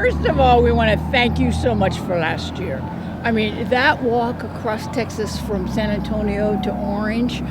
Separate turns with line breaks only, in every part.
First of all, we want to thank you so much for last year. I mean, that walk across Texas from San Antonio to Orange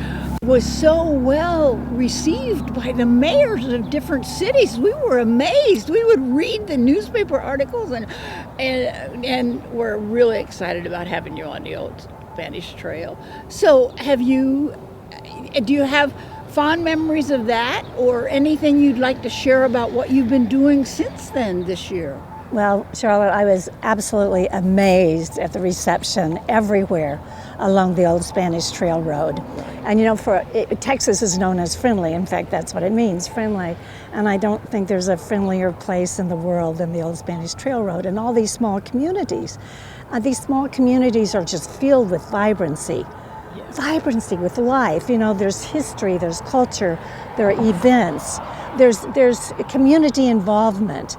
was so well received by the mayors of different cities. We were amazed. We would read the newspaper articles and we're really excited about having you on the Old Spanish Trail. So do you have fond memories of that or anything you'd like to share about what you've been doing since then this year?
Well, Charlotte, I was absolutely amazed at the reception everywhere along the Old Spanish Trail Road. And Texas is known as friendly. In fact, that's what it means, friendly. And I don't think there's a friendlier place in the world than the Old Spanish Trail Road and all these small communities. These small communities are just filled with vibrancy. Yes. Vibrancy with life. There's history, there's culture, there are events, there's community involvement.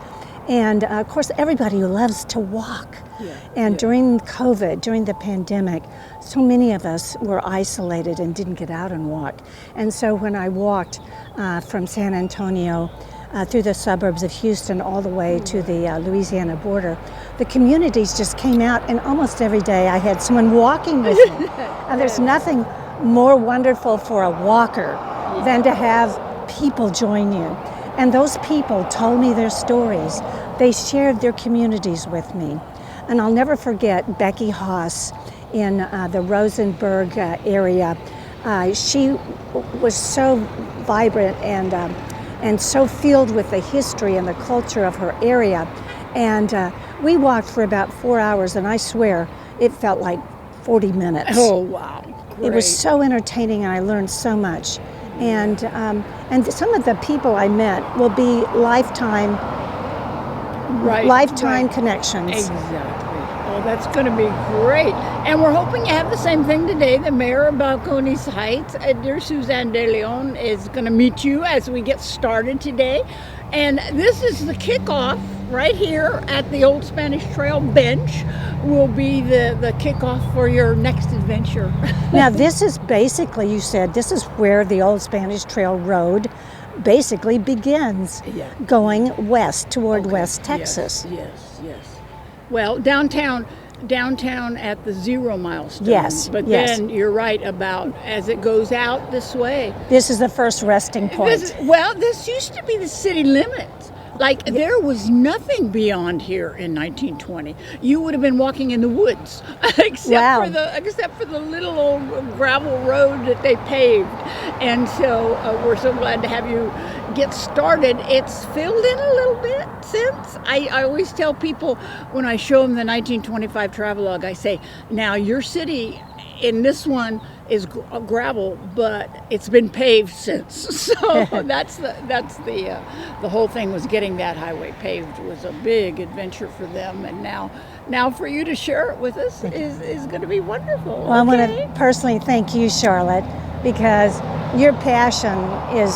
And of course, everybody loves to walk. Yeah, and during COVID, during the pandemic, so many of us were isolated and didn't get out and walk. And so when I walked from San Antonio through the suburbs of Houston all the way to the Louisiana border, the communities just came out, and almost every day I had someone walking with me. And there's nothing more wonderful for a walker than to have people join you. And those people told me their stories. They shared their communities with me. And I'll never forget Becky Haas in the Rosenberg area. She was so vibrant and so filled with the history and the culture of her area. And we walked for about 4 hours, and I swear it felt like 40 minutes.
Oh, wow. Great.
It was so entertaining, and I learned so much. And some of the people I met will be lifetime connections.
Exactly. Oh, that's going to be great. And we're hoping you have the same thing today. The mayor of Balcones Heights, dear Suzanne De Leon, is going to meet you as we get started today. And this is the kickoff right here at the Old Spanish Trail bench. Will be the kickoff for your next adventure.
Now, this is basically, you said, this is where the Old Spanish Trail Road basically begins, going west toward West Texas.
Yes. Well, downtown at the 0 milestone.
Yes.
But then you're right about as it goes out this way.
This is the first resting point.
This used to be the city limits. Like, there was nothing beyond here in 1920. You would have been walking in the woods, except for the little old gravel road that they paved. And so we're so glad to have you get started. It's filled in a little bit since. I always tell people when I show them the 1925 travelogue, I say, now your city in this one is gravel, but it's been paved since. So that's the whole thing was getting that highway paved was a big adventure for them, and now for you to share it with us is going to be wonderful.
Well, I want to personally thank you, Charlotte, because your passion is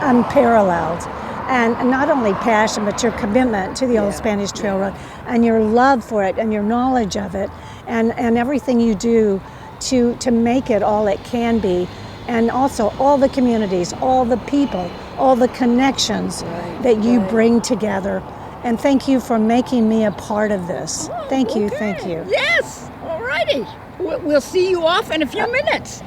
unparalleled. And not only passion, but your commitment to the Old Spanish Trail Road, and your love for it, and your knowledge of it, and everything you do to make it all it can be, and also all the communities, all the people, all the connections that you bring together. And thank you for making me a part of this. Thank you.
Yes, all righty. We'll see you off in a few minutes.